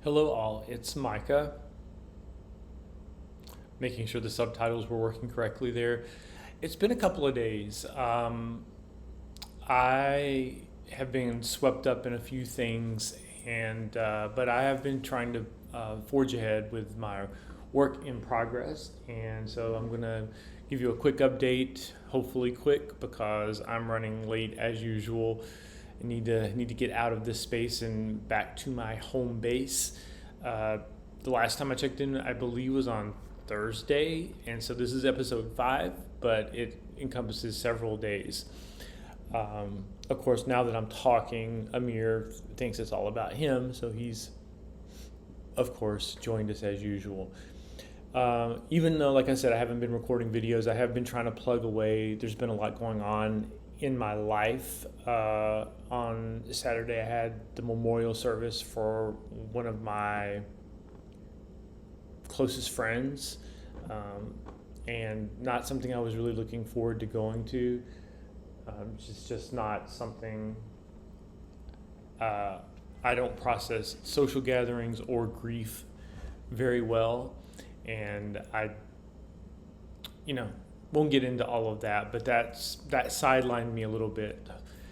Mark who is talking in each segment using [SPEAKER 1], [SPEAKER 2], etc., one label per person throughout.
[SPEAKER 1] Hello all, it's Micah. Making sure the subtitles were working correctly there. It's been a couple of days. I have been swept up in a few things, and but I have been trying to forge ahead with my work in progress, and so I'm gonna give you a quick update, hopefully quick, because I'm running late as usual. I need to get out of this space and back to my home base. Uh, the last time I checked in, I believe, was on Thursday, and so this is episode 5, but it encompasses several days. Of course, now that I'm talking, Amir thinks it's all about him, so he's, of course, joined us as usual. Even though, like I said, I haven't been recording videos, I have been trying to plug away. There's been a lot going on in my life. On Saturday, I had the memorial service for one of my closest friends, and not something I was really looking forward to going to. It's just not something. I don't process social gatherings or grief very well, and I, you know, won't get into all of that. But that sidelined me a little bit.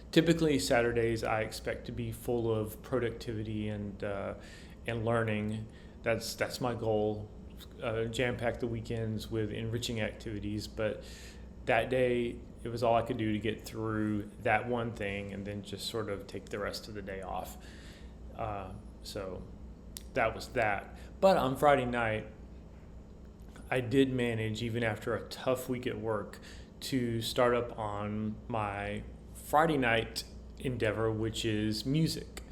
[SPEAKER 1] Typically, Saturdays I expect to be full of productivity and learning. That's my goal. Jam pack the weekends with enriching activities, but that day it was all I could do to get through that one thing, and then just sort of take the rest of the day off. So that was that. But on Friday night, I did manage, even after a tough week at work, to start up on my Friday night endeavor, which is music.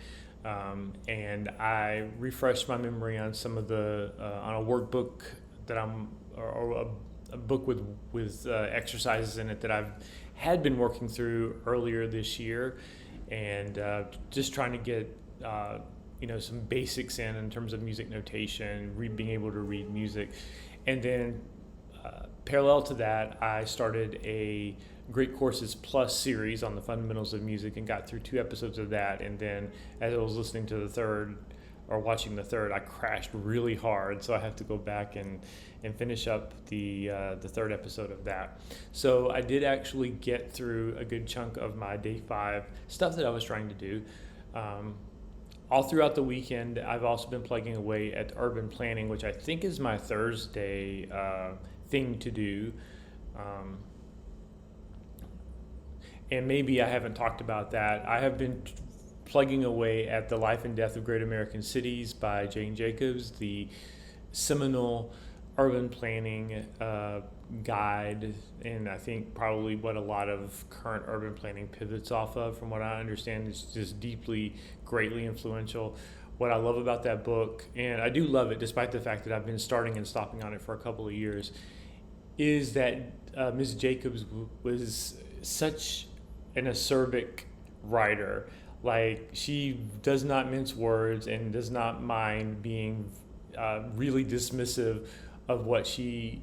[SPEAKER 1] And I refreshed my memory on some of the on a workbook that or a book with exercises in it that I've had been working through earlier this year, and just trying to get some basics in terms of music notation, being able to read music, and then parallel to that, I started a Great Courses Plus series on the fundamentals of music and got through 2 episodes of that. And then as I was listening to the third or watching the third, I crashed really hard. So I have to go back and finish up the third episode of that. So I did actually get through a good chunk of my day 5 stuff that I was trying to do. All throughout the weekend, I've also been plugging away at urban planning, which I think is my Thursday thing to do. And maybe I haven't talked about that. I have been plugging away at The Life and Death of Great American Cities by Jane Jacobs, the seminal urban planning guide, and I think probably what a lot of current urban planning pivots off of. From what I understand, it's just deeply, greatly influential. What I love about that book, and I do love it despite the fact that I've been starting and stopping on it for a couple of years, is that Ms. Jacobs was such an acerbic writer. Like, she does not mince words and does not mind being really dismissive of what she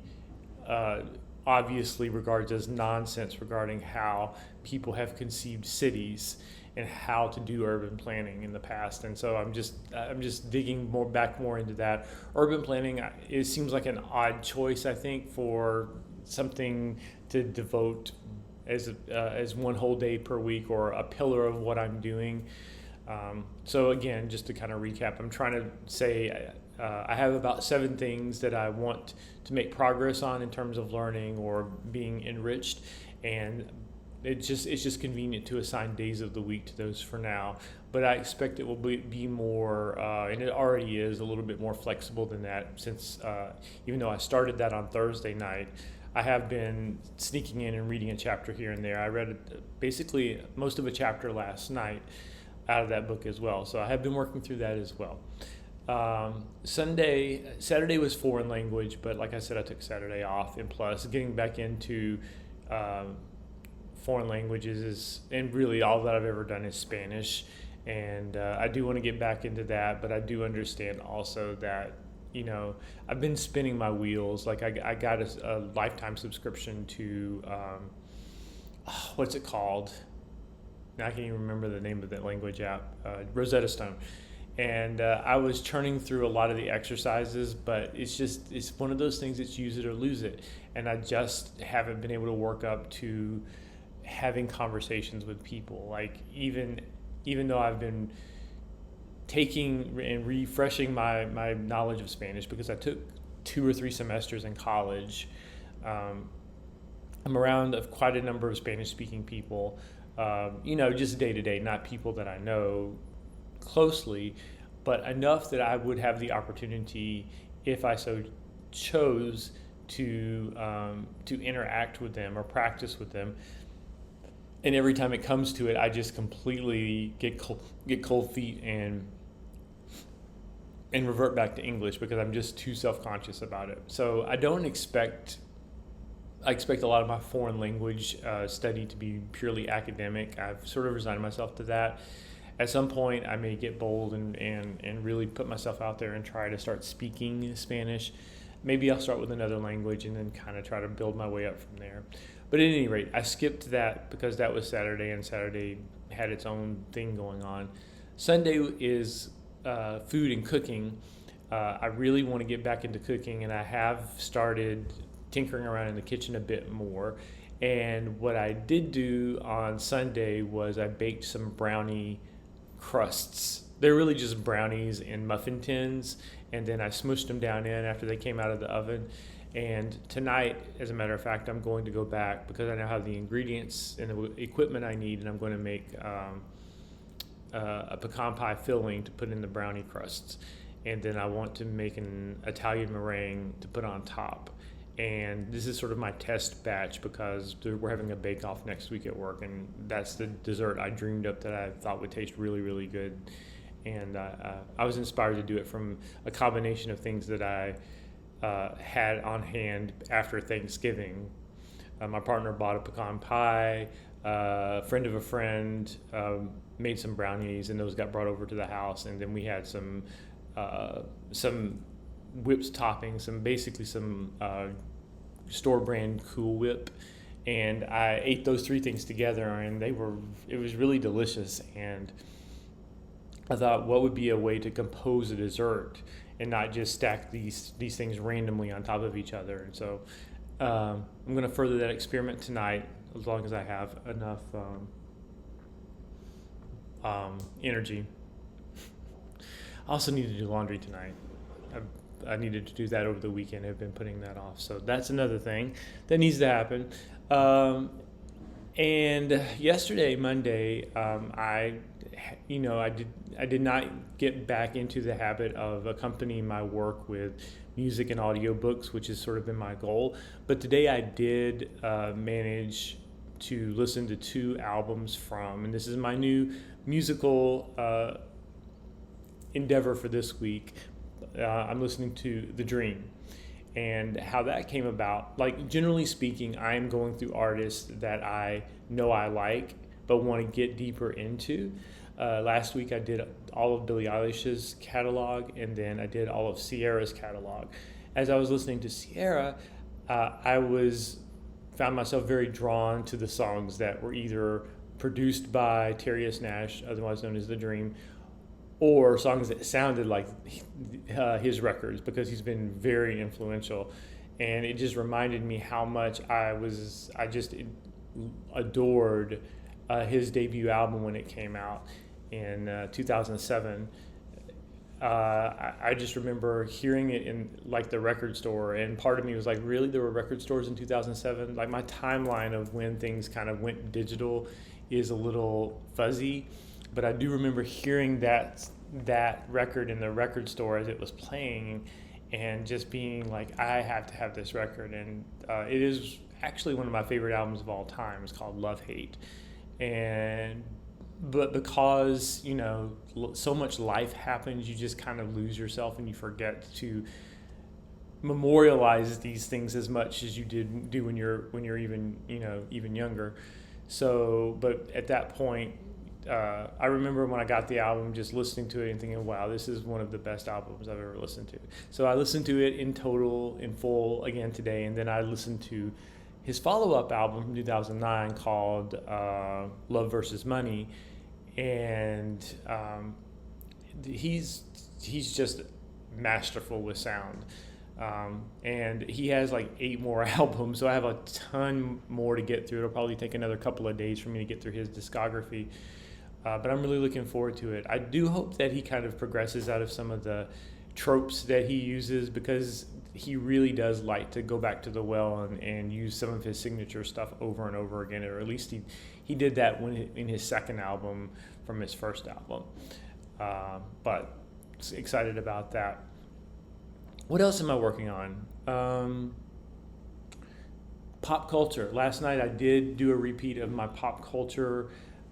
[SPEAKER 1] obviously regards as nonsense regarding how people have conceived cities and how to do urban planning in the past. And so I'm just digging more into that. Urban planning, it seems like an odd choice, I think, for something to devote as one whole day per week or a pillar of what I'm doing. So again, just to kind of recap, I'm trying to say I have about 7 things that I want to make progress on in terms of learning or being enriched, and it's just convenient to assign days of the week to those for now. But I expect it will be more, and it already is a little bit more flexible than that, since even though I started that on Thursday night, I have been sneaking in and reading a chapter here and there. I read basically most of a chapter last night out of that book as well. So I have been working through that as well. Saturday was foreign language, but like I said, I took Saturday off. And plus, getting back into foreign languages and really all that I've ever done is Spanish. And I do want to get back into that, but I do understand also that I've been spinning my wheels. Like, I got a lifetime subscription to what's it called? Now I can't even remember the name of that language app. Rosetta Stone. And I was churning through a lot of the exercises, but it's one of those things that's use it or lose it. And I just haven't been able to work up to having conversations with people. Like even though I've been taking and refreshing my knowledge of Spanish because I took 2 or 3 semesters in college. I'm around quite a number of Spanish speaking people, just day to day, not people that I know closely, but enough that I would have the opportunity, if I so chose, to interact with them or practice with them. And every time it comes to it, I just completely get cold feet and revert back to English because I'm just too self-conscious about it. So I expect a lot of my foreign language study to be purely academic. I've sort of resigned myself to that. At some point, I may get bold and really put myself out there and try to start speaking Spanish. Maybe I'll start with another language and then kind of try to build my way up from there. But at any rate, I skipped that because that was Saturday, and Saturday had its own thing going on. Sunday is food and cooking. I really want to get back into cooking, and I have started tinkering around in the kitchen a bit more. And what I did do on Sunday was I baked some brownie crusts. They're really just brownies in muffin tins, and then I smushed them down in after they came out of the oven. And tonight, as a matter of fact, I'm going to go back because I now have the ingredients and the equipment I need, and I'm going to make a pecan pie filling to put in the brownie crusts. And then I want to make an Italian meringue to put on top. And this is sort of my test batch because we're having a bake-off next week at work, and that's the dessert I dreamed up that I thought would taste really, really good. And I was inspired to do it from a combination of things that I had on hand after Thanksgiving. My partner bought a pecan pie. A friend of a friend made some brownies, and those got brought over to the house. And then we had some whipped toppings, some store brand Cool Whip, and I ate those 3 things together, and it was really delicious. And I thought, what would be a way to compose a dessert and not just stack these things randomly on top of each other? And so I'm going to further that experiment tonight, as long as I have enough energy. I also need to do laundry tonight. I needed to do that over the weekend. I've been putting that off. So that's another thing that needs to happen. And yesterday, Monday, I did not get back into the habit of accompanying my work with music and audiobooks, which has sort of been my goal. But today I did manage to listen to 2 albums and this is my new musical endeavor for this week. I'm listening to The Dream, and how that came about. Like, generally speaking, I'm going through artists that I know I like but want to get deeper into. Last week I did all of Billie Eilish's catalog, and then I did all of Sierra's catalog. As I was listening to Sierra, I found myself very drawn to the songs that were either produced by Terry S. Nash, otherwise known as The Dream, or songs that sounded like his records, because he's been very influential. And it just reminded me how much I just adored his debut album when it came out in 2007. I just remember hearing it in like the record store, and part of me was like, really, there were record stores in 2007? Like, my timeline of when things kind of went digital is a little fuzzy, but I do remember hearing that record in the record store as it was playing, and just being like, I have to have this record. And it is actually one of my favorite albums of all time. It's called Love Hate. But because, so much life happens, you just kind of lose yourself and you forget to memorialize these things as much as you do when you're even younger. So, but at that point, I remember when I got the album, just listening to it and thinking, wow, this is one of the best albums I've ever listened to. So I listened to it in full again today, and then I listened to his follow-up album from 2009 called Love versus Money. And he's just masterful with sound. And he has like 8 more albums, so I have a ton more to get through. It'll probably take another couple of days for me to get through his discography, but I'm really looking forward to it. I do hope that he kind of progresses out of some of the tropes that he uses, because he really does like to go back to the well and use some of his signature stuff over and over again, or at least he did that in his second album from his first album. But excited about that. What else am I working on? Pop culture. Last night I did do a repeat of my pop culture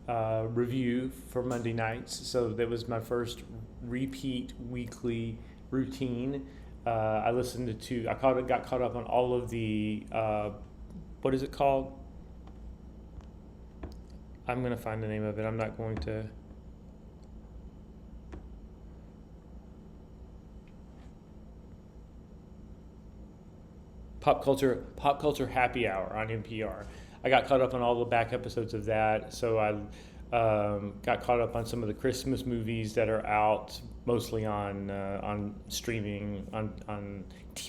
[SPEAKER 1] review for Monday nights. So that was my first repeat weekly routine. I listened to got caught up on all of the, what is it called? I'm going to find the name of it. I'm not going to. Pop culture happy hour on NPR. I got caught up on all the back episodes of that, so I got caught up on some of the Christmas movies that are out, mostly on streaming, on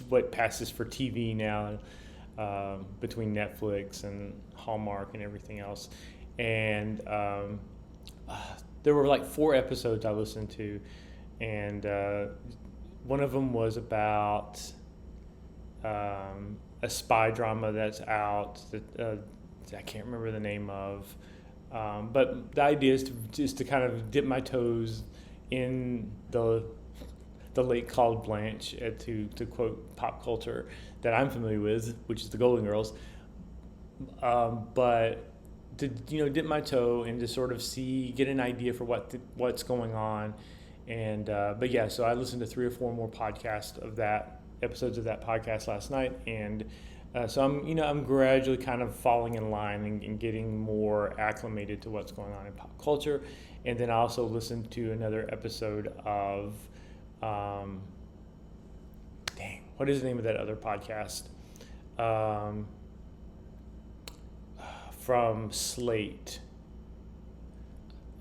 [SPEAKER 1] what passes for TV now, between Netflix and Hallmark and everything else. And there were like 4 episodes I listened to, and one of them was about a spy drama that's out that I can't remember the name of, but the idea is to kind of dip my toes in the late called Blanche, to quote pop culture that I'm familiar with, which is the Golden Girls, but to dip my toe and to sort of get an idea for what's going on, and but yeah, so I listened to 3 or 4 more podcasts of that. Episodes of that podcast last night, and so I'm gradually kind of falling in line and getting more acclimated to what's going on in pop culture. And then I also listened to another episode of what is the name of that other podcast from Slate?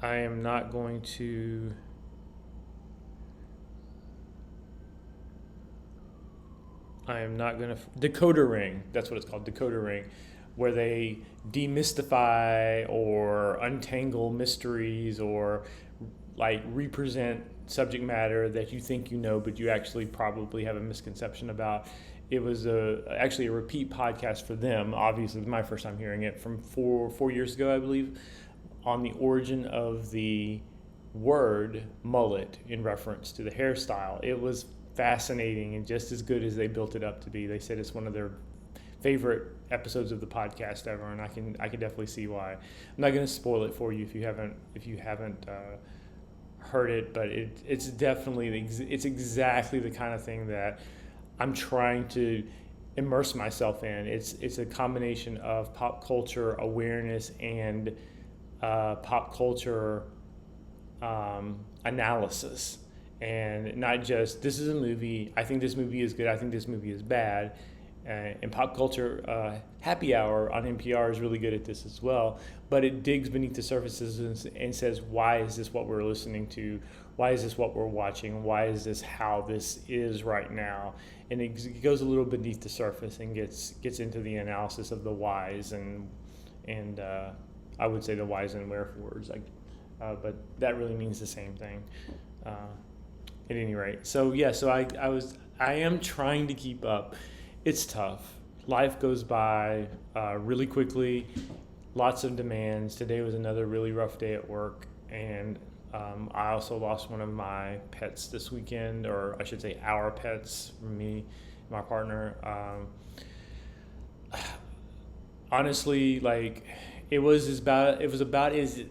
[SPEAKER 1] I am not going to. Decoder Ring, that's what it's called, Decoder Ring, where they demystify or untangle mysteries, or like represent subject matter that you think you know, but you actually probably have a misconception about. It was actually a repeat podcast for them. Obviously, it was my first time hearing it, from four years ago, I believe, on the origin of the word mullet in reference to the hairstyle. It was fascinating and just as good as they built it up to be. They said it's one of their favorite episodes of the podcast ever, and I can definitely see why. I'm not going to spoil it for you if you haven't heard it, but it's definitely it's exactly the kind of thing that I'm trying to immerse myself in. It's a combination of pop culture awareness and pop culture analysis. And not just, this is a movie, I think this movie is good, I think this movie is bad. And Pop Culture Happy Hour on NPR is really good at this as well. But it digs beneath the surfaces and says, why is this what we're listening to? Why is this what we're watching? Why is this how this is right now? And it goes a little beneath the surface and gets into the analysis of the whys and I would say the whys and wherefores. But that really means the same thing. At any rate, so I am trying to keep up. It's tough. Life goes by really quickly. Lots of demands. Today was another really rough day at work, and I also lost one of my pets this weekend, or I should say our pets, me and my partner. Honestly, like it was about as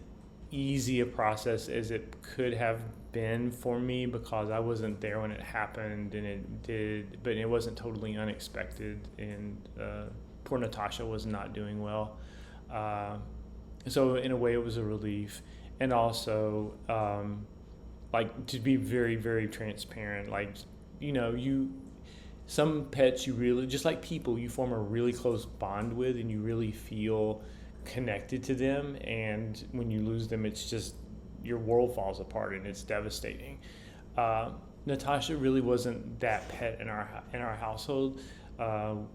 [SPEAKER 1] easy a process as it could have been for me, because I wasn't there when it happened, and but it wasn't totally unexpected, and poor Natasha was not doing well, so in a way it was a relief. And also like, to be very, very transparent, like, some pets you really, just like people, you form a really close bond with, and you really feel connected to them, and when you lose them, it's just your world falls apart and it's devastating. Natasha really wasn't that pet in our household.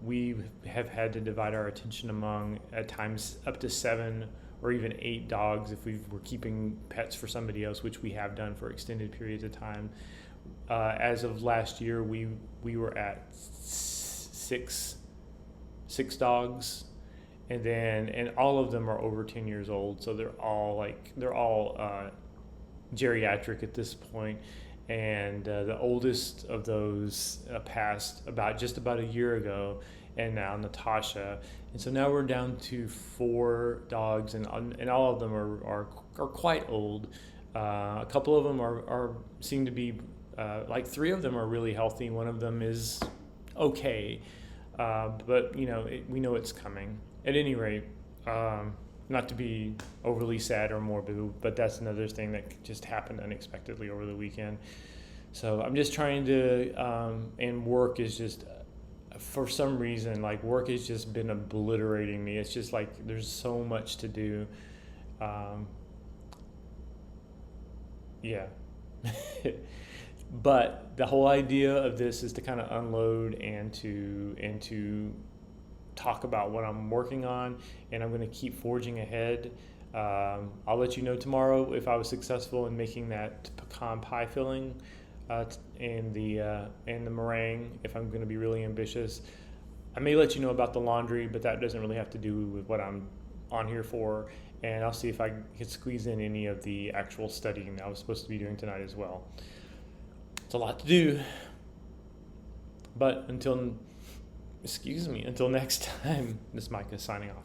[SPEAKER 1] We have had to divide our attention among, at times, up to 7 or even 8 dogs if we were keeping pets for somebody else, which we have done for extended periods of time. As of last year, we were at six dogs, and all of them are over 10 years old, so they're all geriatric at this point. And the oldest of those passed just about a year ago, and now Natasha. And so now we're down to 4 dogs, and all of them are quite old. A couple of them seem to be like 3 of them are really healthy. One of them is okay, but we know it's coming. At any rate, not to be overly sad or morbid, but that's another thing that just happened unexpectedly over the weekend. So I'm just trying to, and work is just, for some reason, like work has just been obliterating me. It's just like there's so much to do. Yeah. But the whole idea of this is to kind of unload and to talk about what I'm working on, and I'm going to keep forging ahead. I'll let you know tomorrow if I was successful in making that pecan pie filling and the meringue, if I'm going to be really ambitious. I may let you know about the laundry, but that doesn't really have to do with what I'm on here for, and I'll see if I can squeeze in any of the actual studying that I was supposed to be doing tonight as well. It's a lot to do, but until next time, this is Micah signing off.